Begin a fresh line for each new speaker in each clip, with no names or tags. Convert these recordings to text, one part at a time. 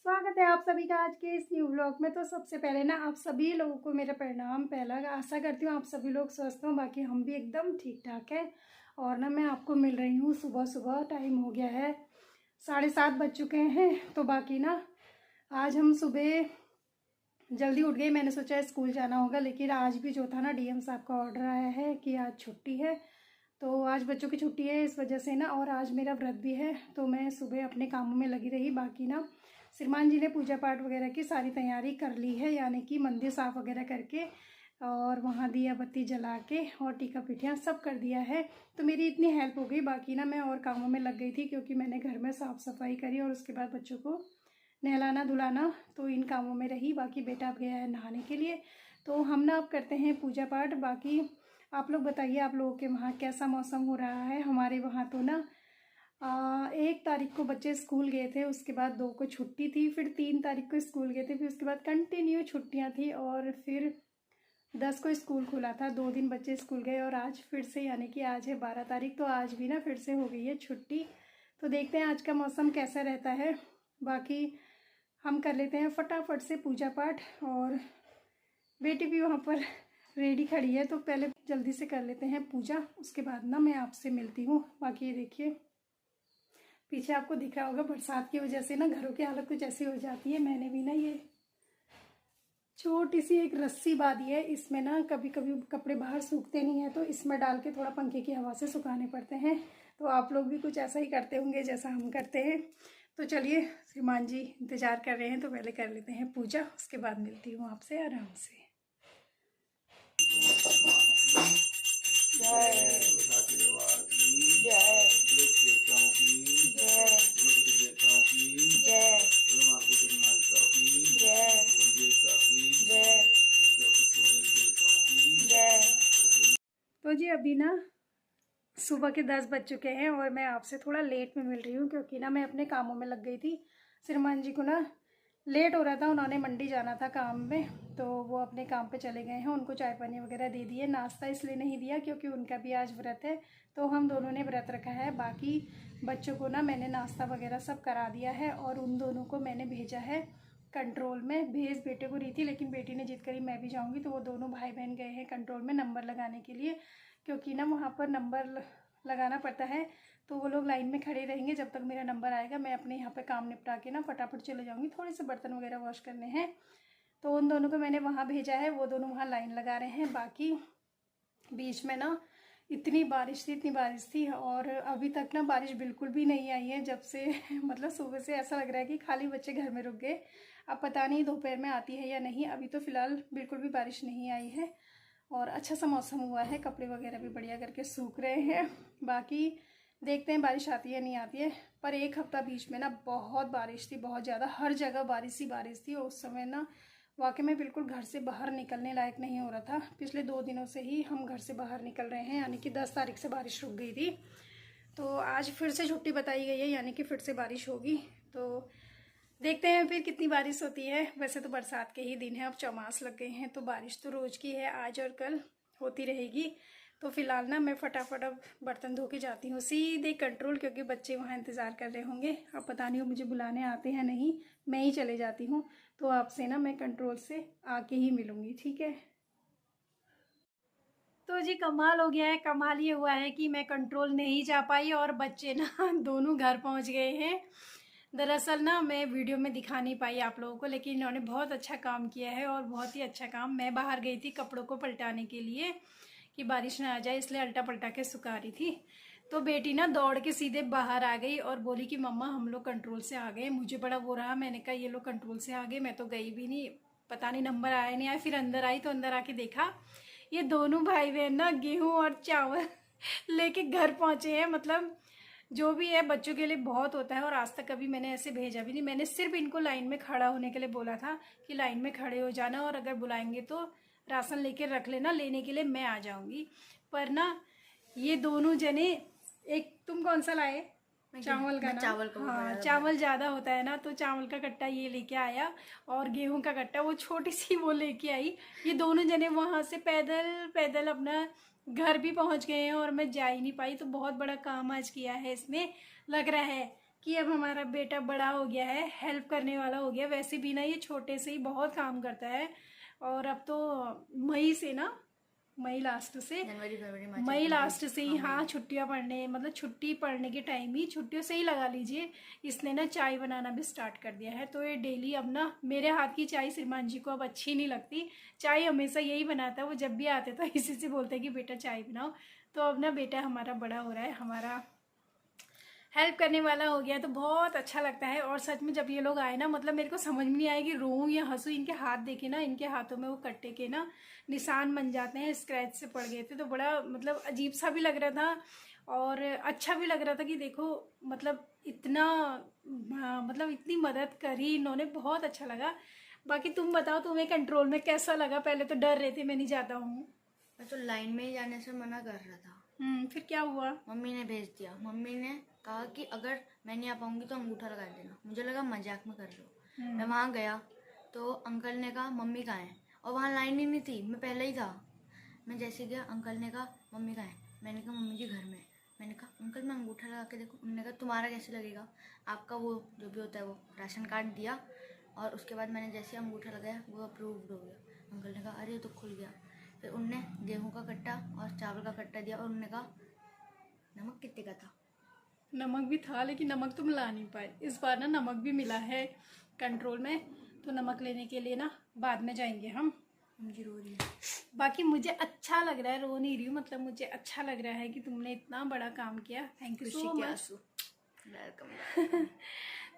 स्वागत है आप सभी का आज के इस न्यू व्लॉग में। तो सबसे पहले ना आप सभी लोगों को मेरा प्रणाम। पहला आशा करती हूँ आप सभी लोग स्वस्थ हों, बाकी हम भी एकदम ठीक ठाक है। और ना मैं आपको मिल रही हूँ सुबह सुबह, टाइम हो गया है 7:30 बज चुके हैं। तो बाकी ना आज हम सुबह जल्दी उठ गए। मैंने सोचा स्कूल जाना होगा, लेकिन आज भी जो था ना डीएम साहब का ऑर्डर आया है कि आज छुट्टी है। तो आज बच्चों की छुट्टी है इस वजह से ना, और आज मेरा व्रत भी है तो मैं सुबह अपने कामों में लगी रही। बाकी ना श्रीमान जी ने पूजा पाठ वगैरह की सारी तैयारी कर ली है, यानी कि मंदिर साफ़ वगैरह करके और वहाँ दिया बत्ती जला के और टीका पिठियाँ सब कर दिया है। तो मेरी इतनी हेल्प हो गई। बाकी ना मैं और कामों में लग गई थी क्योंकि मैंने घर में साफ़ सफाई करी और उसके बाद बच्चों को नहलाना धुलाना, तो इन कामों में रही। बाकी बेटा अब गया है नहाने के लिए, तो हम ना अब करते हैं पूजा पाठ। बाकी आप लोग बताइए आप लोगों के वहाँ कैसा मौसम हो रहा है। हमारे वहाँ तो ना 1 तारीख को बच्चे स्कूल गए थे, उसके बाद 2 को छुट्टी थी, फिर 3 तारीख को स्कूल गए थे, फिर उसके बाद कंटिन्यू छुट्टियां थी और फिर 10 को स्कूल खुला था। 2 दिन बच्चे स्कूल गए और आज फिर से, यानी कि आज है 12 तारीख, तो आज भी ना फिर से हो गई है छुट्टी। तो देखते हैं आज का मौसम कैसा रहता है। बाकी हम कर लेते हैं फटाफट से पूजा पाठ, और बेटी भी वहाँ पर रेडी खड़ी है, तो पहले जल्दी से कर लेते हैं पूजा, उसके बाद ना मैं आपसे मिलती हूँ। बाकी ये देखिए पीछे आपको दिख रहा होगा, बरसात की वजह से ना घरों की हालत कुछ ऐसी हो जाती है। मैंने भी ना ये छोटी सी एक रस्सी बांधी है, इसमें ना कभी कभी कपड़े बाहर सूखते नहीं है, तो इसमें डाल के थोड़ा पंखे की हवा से सुखाने पड़ते हैं। तो आप लोग भी कुछ ऐसा ही करते होंगे जैसा हम करते हैं। तो चलिए श्रीमान जी इंतज़ार कर रहे हैं, तो पहले कर लेते हैं पूजा, उसके बाद मिलती हूँ आपसे आराम से। तो जी अभी ना सुबह के 10 बज चुके हैं और मैं आपसे थोड़ा लेट में मिल रही हूँ क्योंकि ना मैं अपने कामों में लग गई थी। श्रीमान जी को ना लेट हो रहा था, उन्होंने मंडी जाना था काम में, तो वो अपने काम पे चले गए हैं। उनको चाय पानी वगैरह दे दिए, नाश्ता इसलिए नहीं दिया क्योंकि उनका भी आज व्रत है, तो हम दोनों ने व्रत रखा है। बाकी बच्चों को ना मैंने नाश्ता वगैरह सब करा दिया है और उन दोनों को मैंने भेजा है कंट्रोल में। भेज बेटे को रही थी, लेकिन बेटी ने जिद करी मैं भी जाऊँगी, तो वो दोनों भाई बहन गए हैं कंट्रोल में नंबर लगाने के लिए, क्योंकि ना वहाँ पर नंबर लगाना पड़ता है। तो वो लोग लाइन में खड़े रहेंगे जब तक मेरा नंबर आएगा। मैं अपने यहाँ पे काम निपटा के ना फटाफट चले जाऊँगी, थोड़े से बर्तन वगैरह वॉश करने हैं। तो उन दोनों को मैंने वहाँ भेजा है, वो दोनों वहाँ लाइन लगा रहे हैं। बाकी बीच में ना इतनी बारिश थी और अभी तक ना बारिश बिल्कुल भी नहीं आई है जब से मतलब सुबह से ऐसा लग रहा है कि खाली बच्चे घर में रुक गए। अब पता नहीं दोपहर में आती है या नहीं। अभी तो फ़िलहाल बिल्कुल भी बारिश नहीं आई है और अच्छा सा मौसम हुआ है, कपड़े वगैरह भी बढ़िया करके सूख रहे हैं। बाकी देखते हैं बारिश आती है नहीं आती है। पर 1 हफ्ता बीच में ना बहुत बारिश थी, बहुत ज़्यादा, हर जगह बारिश ही बारिश थी। और उस समय ना वाकई में बिल्कुल घर से बाहर निकलने लायक नहीं हो रहा था। पिछले 2 दिनों से ही हम घर से बाहर निकल रहे हैं, यानी कि 10 तारीख से बारिश रुक गई थी। तो आज फिर से छुट्टी बताई गई है, यानी कि फिर से बारिश होगी। तो देखते हैं फिर कितनी बारिश होती है। वैसे तो बरसात के ही दिन है, अब चौमास लग गए हैं, तो बारिश तो रोज़ की है, आज और कल होती रहेगी। तो फिलहाल ना मैं फटाफट अब बर्तन धो के जाती हूँ सीधे कंट्रोल, क्योंकि बच्चे वहाँ इंतज़ार कर रहे होंगे। अब पता नहीं वो मुझे बुलाने आते हैं नहीं, मैं ही चले जाती हूँ। तो आपसे ना मैं कंट्रोल से आके ही मिलूँगी, ठीक है। तो जी कमाल हो गया है। कमाल ये हुआ है कि मैं कंट्रोल नहीं जा पाई और बच्चे ना दोनों घर पहुँच गए हैं। दरअसल ना मैं वीडियो में दिखा नहीं पाई आप लोगों को, लेकिन इन्होंने बहुत अच्छा काम किया है और बहुत ही अच्छा काम। मैं बाहर गई थी कपड़ों को पलटाने के लिए कि बारिश ना आ जाए, इसलिए अल्टा पलटा के सुखा रही थी। तो बेटी ना दौड़ के सीधे बाहर आ गई और बोली कि मम्मा हम लोग कंट्रोल से आ गए। मुझे बड़ा वो रहा, मैंने कहा ये लोग कंट्रोल से आ गए, मैं तो गई भी नहीं, पता नहीं नंबर आया नहीं आया। फिर अंदर आई तो अंदर आके देखा ये दोनों भाई बहन ना गेहूँ और चावल लेके घर पहुँचे हैं। मतलब जो भी है बच्चों के लिए बहुत होता है, और आज तक कभी मैंने ऐसे भेजा भी नहीं। मैंने सिर्फ इनको लाइन में खड़ा होने के लिए बोला था कि लाइन में खड़े हो जाना और अगर बुलाएंगे तो राशन लेके रख लेना, लेने के लिए मैं आ जाऊंगी। पर ना ये दोनों जने, एक तुम कौन सा लाए? चावल का ना?
चावल को
हाँ चावल ज़्यादा होता है ना, तो चावल का कट्टा ये लेके आया और गेहूं का कट्टा वो छोटी सी वो लेके आई। ये दोनों जने वहां से पैदल पैदल अपना घर भी पहुंच गए हैं और मैं जा ही नहीं पाई। तो बहुत बड़ा काम आज किया है इसमें। लग रहा है कि अब हमारा बेटा बड़ा हो गया है, हेल्प करने वाला हो गया। वैसे भी ना ये छोटे से ही बहुत काम करता है। और अब तो मई से ना, मई लास्ट से,
जनवरी फरवरी मार्च
मई लास्ट से ही, हाँ, छुट्टियां पढ़ने, मतलब छुट्टी पढ़ने के टाइम ही, छुट्टियों से ही लगा लीजिए, इसने ना चाय बनाना भी स्टार्ट कर दिया है। तो ये डेली अब ना मेरे हाथ की चाय श्रीमान जी को अब अच्छी नहीं लगती। चाय हमेशा यही बनाता है, वो जब भी आते तो इसी से बोलते हैं कि बेटा चाय बनाओ। तो अब ना बेटा हमारा बड़ा हो रहा है, हमारा हेल्प करने वाला हो गया, तो बहुत अच्छा लगता है। और सच में जब ये लोग आए ना, मतलब मेरे को समझ में नहीं आया कि रोऊं या हंसूं। इनके हाथ देखे ना, इनके हाथों में वो कट्टे के ना निशान बन जाते हैं, स्क्रैच से पड़ गए थे। तो बड़ा मतलब अजीब सा भी लग रहा था और अच्छा भी लग रहा था कि देखो मतलब इतना मतलब इतनी मदद करी इन्होंने, बहुत अच्छा लगा। बाकी तुम बताओ, तुम्हें कंट्रोल में कैसा लगा? पहले तो डर रहे थे मैं नहीं जाता हूँ।
मैं तो लाइन में ही जाने से मना कर रहा था।
फिर क्या हुआ?
मम्मी ने भेज दिया। मम्मी ने कहा कि अगर मैं नहीं आ पाऊंगी तो अंगूठा लगा देना। मुझे लगा मजाक में कर रहे हो। मैं वहाँ गया तो अंकल ने कहा मम्मी कहाँ है, और वहाँ लाइन ही नहीं थी, मैं पहले ही था। मैं जैसे गया, अंकल ने कहा मम्मी कहाँ है। मैंने कहा मम्मी जी घर में। मैंने कहा अंकल मैं अंगूठा लगा के देखो। उन्होंने कहा तुम्हारा कैसे लगेगा, आपका वो जो भी होता है वो राशन कार्ड दिया। और उसके बाद मैंने जैसे अंगूठा लगाया वो अप्रूव्ड हो गया। अंकल ने कहा अरे तो खुल गया। फिर उनने गेहूँ का कट्टा और चावल का कट्टा दिया और उन्होंने कहा नमक कितने का था।
नमक भी था, लेकिन नमक तो मिला नहीं पाए। इस बार ना नमक भी मिला है कंट्रोल में, तो नमक लेने के लिए ना बाद में जाएंगे हम।
मुझे रो रही है।
बाकी मुझे अच्छा लग रहा है, रो नहीं रही हूँ, मतलब मुझे अच्छा लग रहा है कि तुमने इतना बड़ा काम किया। Thank you so much.
Welcome.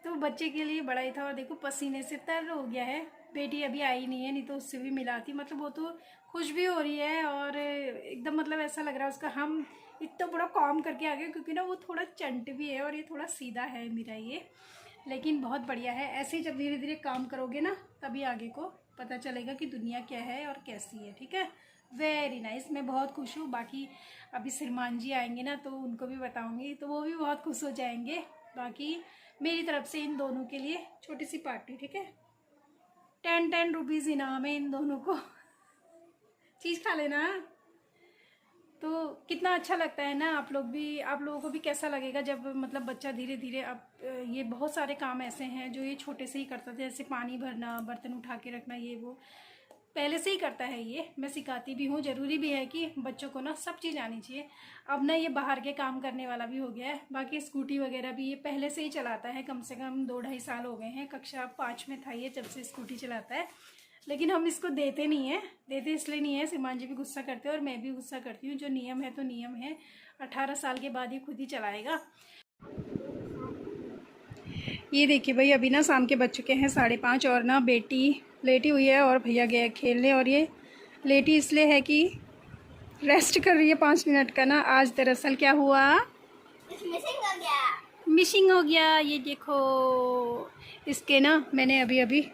तो बच्चे के लिए बड़ा ही था। और देखो पसीने से तर हो गया है। बेटी अभी आई नहीं है, नहीं तो उससे भी मिलाती। मतलब वो तो खुश भी हो रही है और एकदम मतलब ऐसा लग रहा है उसका हम इतना बड़ा काम करके आ गए, क्योंकि ना वो थोड़ा चंट भी है और ये थोड़ा सीधा है मेरा ये, लेकिन बहुत बढ़िया है। ऐसे ही जब धीरे धीरे काम करोगे ना, तभी आगे को पता चलेगा कि दुनिया क्या है और कैसी है। ठीक है, वेरी नाइस। मैं बहुत खुश हूँ। बाकी अभी श्रीमान जी आएंगे ना, तो उनको भी बताऊँगी, तो वो भी बहुत खुश हो जाएंगे। बाकी मेरी तरफ से इन दोनों के लिए छोटी सी पार्टी, ठीक है। 10 रुपीज़ इनाम है इन दोनों को। चीज़ खा लेना। तो कितना अच्छा लगता है ना। आप लोगों को भी कैसा लगेगा जब मतलब बच्चा धीरे धीरे, अब ये बहुत सारे काम ऐसे हैं जो ये छोटे से ही करता था, जैसे पानी भरना, बर्तन उठा के रखना, ये वो पहले से ही करता है। ये मैं सिखाती भी हूँ, ज़रूरी भी है कि बच्चों को ना सब चीज़ आनी चाहिए। अब ना ये बाहर के काम करने वाला भी हो गया है। बाकी स्कूटी वगैरह भी ये पहले से ही चलाता है, कम से कम 2-2.5 साल हो गए हैं। कक्षा 5 में था ये जब से स्कूटी चलाता है। लेकिन हम इसको देते नहीं हैं, देते इसलिए नहीं है, श्रीमान जी भी गुस्सा करते हैं और मैं भी गुस्सा करती हूँ। जो नियम है तो नियम है, 18 साल के बाद ये खुद ही चलाएगा। ये देखिए भाई, अभी ना शाम के बज चुके हैं 5:30 और ना बेटी लेटी हुई है और भैया गए खेलने। और ये लेटी इसलिए है कि रेस्ट कर रही है 5 मिनट का ना। आज दरअसल क्या हुआ, मिसिंग हो गया। ये देखो इसके ना, मैंने अभी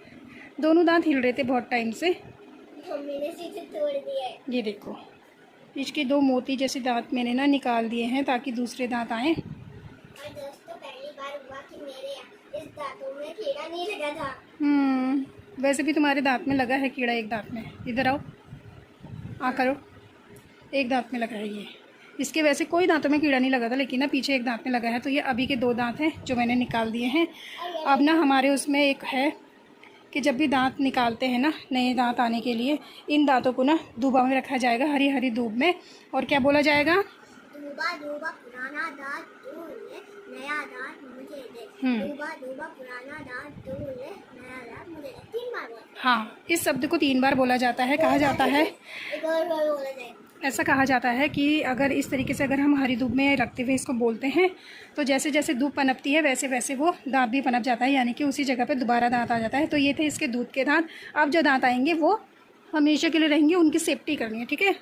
दोनों दांत हिल रहे थे बहुत टाइम से,
मैंने सीधे तोड़ दिया है।
ये देखो इसके 2 मोती जैसे दांत मैंने ना निकाल दिए हैं ताकि दूसरे दांत आए।
और दोस्तों पहली बार हुआ कि मेरे इस दांतों में कीड़ा नहीं लगा था।
वैसे भी तुम्हारे दांत में लगा है कीड़ा, एक दांत में। इधर आओ, करो, एक दांत में लगा है ये। इसके वैसे कोई दांतों में कीड़ा नहीं लगा था, लेकिन ना पीछे एक दांत में लगा है। तो ये अभी के 2 दांत हैं जो मैंने निकाल दिए हैं। अब ना हमारे उसमें एक है कि जब भी दांत निकालते हैं ना, नए दांत आने के लिए, इन दांतों को ना दूबा में रखा जाएगा, हरी हरी धूप में। और क्या बोला जाएगा,
दूबा दूबा पुराना दांत तू ले, नया दांत मुझे दे। दूबा दूबा पुराना दांत तू ले, नया दांत मुझे दे। 3 बार बोला।
हाँ, इस शब्द को 3 बार बोला जाता है। कहा जाता है,
एक और बार बोला जाए।
ऐसा कहा जाता है कि अगर इस तरीके से अगर हम हरी धूप में रखते हुए इसको बोलते हैं, तो जैसे जैसे धूप पनपती है वैसे वैसे वो दांत भी पनप जाता है, यानी कि उसी जगह पे दोबारा दांत आ जाता है। तो ये थे इसके दूध के दांत। अब जो दांत आएंगे वो हमेशा के लिए रहेंगे, उनकी सेफ्टी करनी है, ठीक है।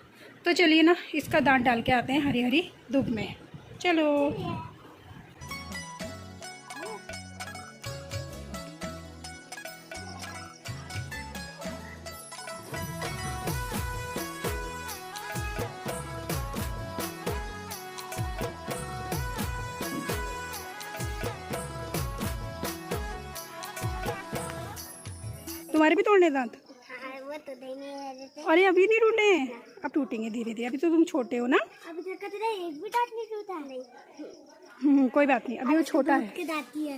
तो चलिए ना इसका दांत डाल के आते हैं हरी हरी धूप में। चलो। तुम्हारे भी तोड़ने दांत?
हाँ, वो तो नहीं है जैसे।
अरे अभी नहीं टूटे हैं, अब टूटेंगे धीरे धीरे। अभी तो तुम छोटे हो ना।
अभी तक तेरा एक भी दांत नहीं टूटा नहीं।
कोई बात नहीं, अभी वो छोटा है।
के दाती है।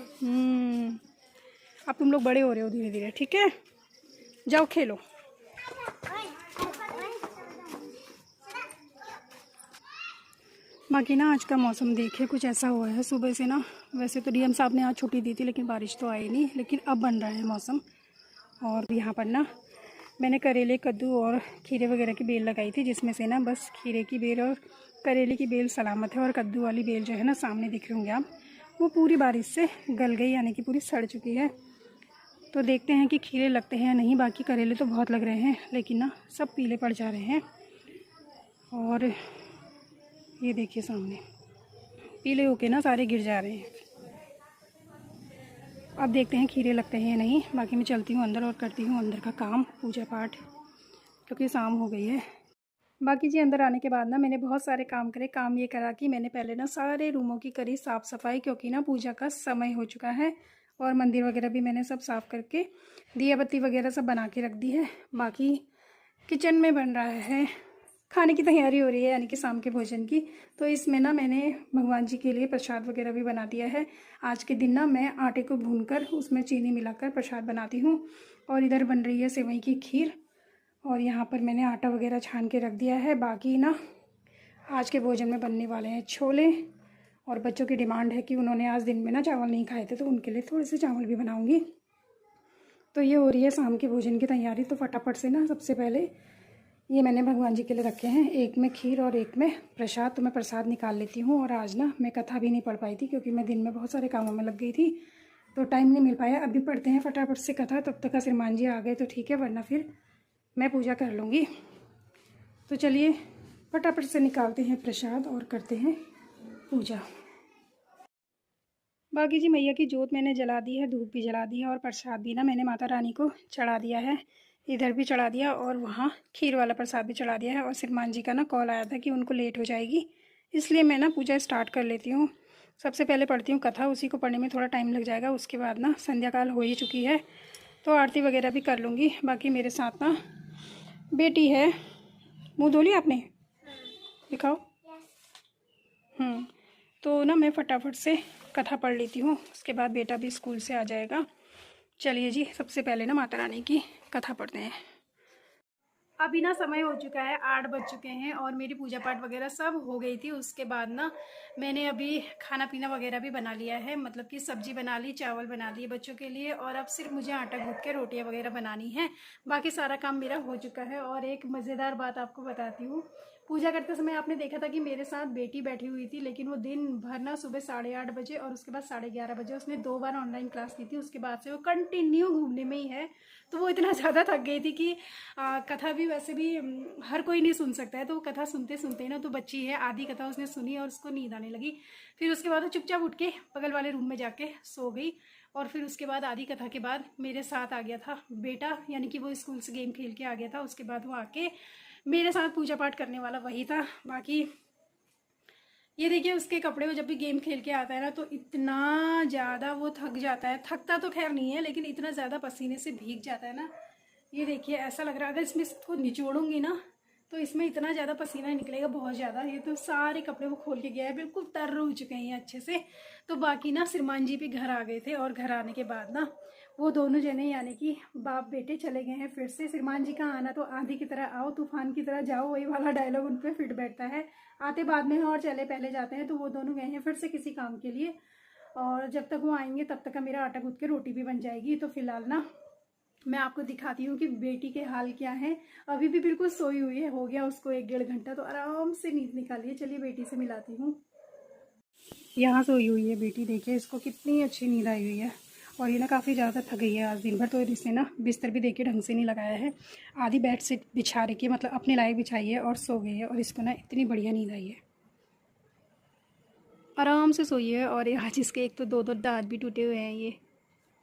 अब तुम लोग बड़े हो रहे हो धीरे धीरे, ठीक है, जाओ खेलो। बाकी ना आज का मौसम देखिए कुछ ऐसा हुआ है सुबह से ना। वैसे तो डीएम साहब ने आज छुट्टी दी थी लेकिन बारिश तो आई नहीं, लेकिन अब बन रहा है मौसम। और यहाँ पर ना मैंने करेले, कद्दू और खीरे वगैरह की बेल लगाई थी, जिसमें से ना बस खीरे की बेल और करेले की बेल सलामत है, और कद्दू वाली बेल जो है ना सामने दिख रहे होंगे आप, वो पूरी बारिश से गल गई, यानी कि पूरी सड़ चुकी है। तो देखते हैं कि खीरे लगते हैं या नहीं। बाकी करेले तो बहुत लग रहे हैं लेकिन ना सब पीले पड़ जा रहे हैं। और ये देखिए सामने पीले होके ना सारे गिर जा रहे हैं। अब देखते हैं खीरे लगते हैं या नहीं। बाकी मैं चलती हूँ अंदर और करती हूँ अंदर का काम, पूजा पाठ, क्योंकि शाम हो गई है। बाकी जी अंदर आने के बाद ना मैंने बहुत सारे काम करे। काम ये करा कि मैंने पहले ना सारे रूमों की करी साफ़ सफाई, क्योंकि ना पूजा का समय हो चुका है। और मंदिर वगैरह भी मैंने सब साफ़ करके दिया बत्ती वगैरह सब बना के रख दी है। बाकी किचन में बन रहा है, खाने की तैयारी हो रही है, यानी कि शाम के भोजन की। तो इसमें ना मैंने भगवान जी के लिए प्रसाद वगैरह भी बना दिया है। आज के दिन ना मैं आटे को भूनकर उसमें चीनी मिलाकर प्रसाद बनाती हूँ। और इधर बन रही है सेवई की खीर, और यहाँ पर मैंने आटा वगैरह छान के रख दिया है। बाकी ना आज के भोजन में बनने वाले हैं छोले, और बच्चों की डिमांड है कि उन्होंने आज दिन में ना चावल नहीं खाए थे, तो उनके लिए थोड़े से चावल भी बनाऊँगी। तो ये हो रही है शाम के भोजन की तैयारी। तो फटाफट से ना सबसे पहले ये मैंने भगवान जी के लिए रखे हैं, एक में खीर और एक में प्रसाद। तो मैं प्रसाद निकाल लेती हूँ। और आज ना मैं कथा भी नहीं पढ़ पाई थी, क्योंकि मैं दिन में बहुत सारे कामों में लग गई थी, तो टाइम नहीं मिल पाया। अभी पढ़ते हैं फटाफट से कथा, तब तक श्रीमान जी आ गए तो ठीक है, वरना फिर मैं पूजा कर लूँगी। तो चलिए फटाफट से निकालते हैं प्रसाद और करते हैं पूजा। बाकी जी मैया की जोत मैंने जला दी है, धूप भी जला दी है, और प्रसाद भी ना मैंने माता रानी को चढ़ा दिया है। इधर भी चढ़ा दिया और वहाँ खीर वाला प्रसाद भी चढ़ा दिया है। और श्रीमान जी का ना कॉल आया था कि उनको लेट हो जाएगी, इसलिए मैं ना पूजा स्टार्ट कर लेती हूँ। सबसे पहले पढ़ती हूँ कथा, उसी को पढ़ने में थोड़ा टाइम लग जाएगा। उसके बाद ना संध्या काल हो ही चुकी है, तो आरती वगैरह भी कर लूँगी। बाकी मेरे साथ ना बेटी है। मुँह धो लिया आपने? दिखाओ। तो ना मैं फटाफट से कथा पढ़ लेती हूँ, उसके बाद बेटा भी स्कूल से आ जाएगा। चलिए जी सबसे पहले ना माता रानी की कथा पढ़ते हैं। अभी ना समय हो चुका है, 8 बज चुके हैं, और मेरी पूजा पाठ वगैरह सब हो गई थी। उसके बाद ना मैंने अभी खाना पीना वगैरह भी बना लिया है, मतलब कि सब्जी बना ली, चावल बना लिए बच्चों के लिए, और अब सिर्फ मुझे आटा गूँथ के रोटियां वगैरह बनानी है। बाकी सारा काम मेरा हो चुका है। और एक मज़ेदार बात आपको बताती हूँ, पूजा करते समय आपने देखा था कि मेरे साथ बेटी बैठी हुई थी, लेकिन वो दिन भर ना सुबह 8:30 बजे और उसके बाद 11:30 बजे उसने 2 बार ऑनलाइन क्लास की थी। उसके बाद से वो कंटिन्यू घूमने में ही है। तो वो इतना ज़्यादा थक गई थी कि कथा भी वैसे भी हर कोई नहीं सुन सकता है, तो वो कथा सुनते सुनते ना, तो बच्ची है, आधी कथा उसने सुनी और उसको नींद आने लगी। फिर उसके बाद वो चुपचाप उठ के बगल वाले रूम में जाके सो गई। और फिर उसके बाद आधी कथा के बाद मेरे साथ आ गया था बेटा, यानी कि वो स्कूल से गेम खेल के आ गया था। उसके बाद वो आके मेरे साथ पूजा पाठ करने वाला वही था। बाकी ये देखिए उसके कपड़े, वो जब भी गेम खेल के आता है ना तो इतना ज़्यादा वो थक जाता है। थकता तो खैर नहीं है, लेकिन इतना ज़्यादा पसीने से भीग जाता है ना। ये देखिए ऐसा लग रहा है अगर इसमें इसको निचोड़ूंगी ना तो इसमें इतना ज़्यादा पसीना निकलेगा, बहुत ज़्यादा। ये तो सारे कपड़े वो खोल के गया है, बिल्कुल तर हो चुके हैं अच्छे से। तो बाकी ना श्रीमान जी भी घर आ गए थे, और घर आने के बाद ना वो दोनों जने यानी कि बाप बेटे चले गए हैं फिर से। श्रीमान जी का आना तो आंधी की तरह आओ तूफान की तरह जाओ, वही वाला डायलॉग उन पर फिट बैठता है। आते बाद में और चले पहले जाते हैं। तो वो दोनों गए हैं फिर से किसी काम के लिए, और जब तक वो आएंगे तब तक का मेरा आटा गूँथ के रोटी भी बन जाएगी। तो फिलहाल ना मैं आपको दिखाती हूँ कि बेटी के हाल क्या है। अभी भी बिल्कुल सोई हुई है, हो गया उसको 1-1.5 घंटा, तो आराम से नींद निकाली है। चलिए बेटी से मिलाती हूँ। यहाँ सोई हुई है बेटी, देखिए इसको कितनी अच्छी नींद आई हुई है। और ये ना काफ़ी ज़्यादा थक गई है आज दिन भर, तो इसने ना बिस्तर भी देखिए ढंग से नहीं लगाया है। आधी बेड शीट बिछा रखी है, मतलब अपने लायक बिछाई है, और सो गई है। और इसको ना इतनी बढ़िया नींद आई है, आराम से सोई है। और आज इसके एक तो 2 दांत भी टूटे हुए हैं, ये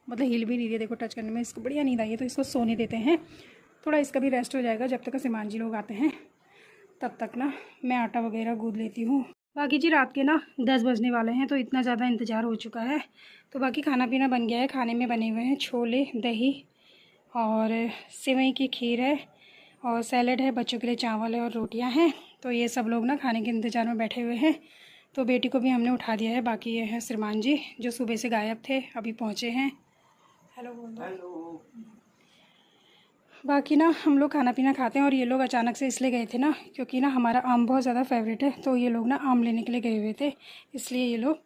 मतलब हिल भी नहीं रही, देखो टच करने में। इसको बढ़िया नींद आई है, तो इसको सोने देते हैं। थोड़ा इसका भी रेस्ट हो जाएगा जब तक श्रीमान जी लोग आते हैं। तब तक ना मैं आटा वगैरह गूँथ लेती हूँ। बाकी जी रात के ना 10 बजने वाले हैं, तो इतना ज़्यादा इंतज़ार हो चुका है। तो बाकी खाना पीना बन गया है। खाने में बने हुए हैं छोले, दही और सेवई की खीर है, और सैलेड है, बच्चों के लिए चावल है, और रोटियां हैं। तो ये सब लोग ना खाने के इंतज़ार में बैठे हुए हैं। तो बेटी को भी हमने उठा दिया है। बाकी ये हैं श्रीमान जी जो सुबह से गायब थे, अभी पहुँचे हैं। हेलो बोल दो।
हेलो।
बाकी ना हम लोग खाना पीना खाते हैं और ये लोग अचानक से इसलिए गए थे ना, क्योंकि ना हमारा आम बहुत ज़्यादा फेवरेट है, तो ये लोग ना आम लेने के लिए गए हुए थे, इसलिए ये लोग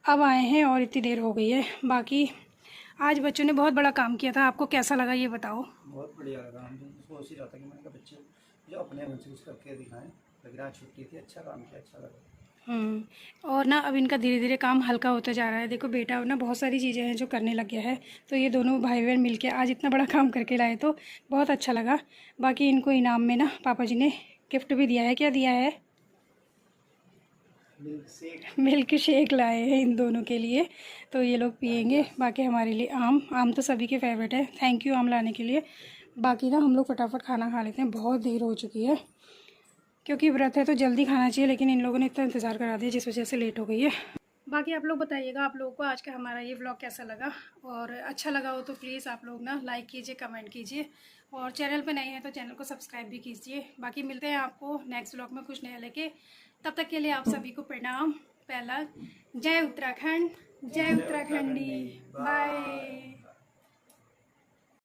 अब आए हैं और इतनी देर हो गई है। बाकी आज बच्चों ने बहुत बड़ा काम किया था, आपको कैसा लगा ये बताओ।
बहुत बढ़िया लगा। हम तो सोच ही रहा था कि मैंने कहा बच्चे जो अपने मन से कुछ करके दिखाएं, लेकिन आज छुट्टी थी, अच्छा काम किया, अच्छा लगा।
और ना अब इनका धीरे धीरे काम हल्का होता जा रहा है। देखो बेटा ना बहुत सारी चीज़ें हैं जो करने लग गया है, तो ये दोनों भाई बहन मिलके आज इतना बड़ा काम करके लाए, तो बहुत अच्छा लगा। बाकी इनको इनाम में ना पापा जी ने गिफ्ट भी दिया है। क्या दिया है? मिल्क शेक लाए हैं इन दोनों के लिए, तो ये लोग पियेंगे। बाकी हमारे लिए आम तो सभी के फेवरेट है। थैंक यू आम लाने के लिए। बाकी ना हम लोग फटाफट खाना खा लेते हैं, बहुत देर हो चुकी है, क्योंकि व्रत है तो जल्दी खाना चाहिए, लेकिन इन लोगों ने इतना इंतज़ार करा दिया जिस वजह से लेट हो गई है। बाकी आप लोग बताइएगा आप लोगों को आज का हमारा ये व्लॉग कैसा लगा, और अच्छा लगा हो तो प्लीज़ आप लोग ना लाइक कीजिए, कमेंट कीजिए, और चैनल पे नए हैं तो चैनल को सब्सक्राइब भी कीजिए। बाकी मिलते हैं आपको नेक्स्ट व्लॉग में कुछ नया लेके, तब तक के लिए आप सभी को प्रणाम। पहला जय उत्तराखंड, जय उत्तराखंडी, बाय।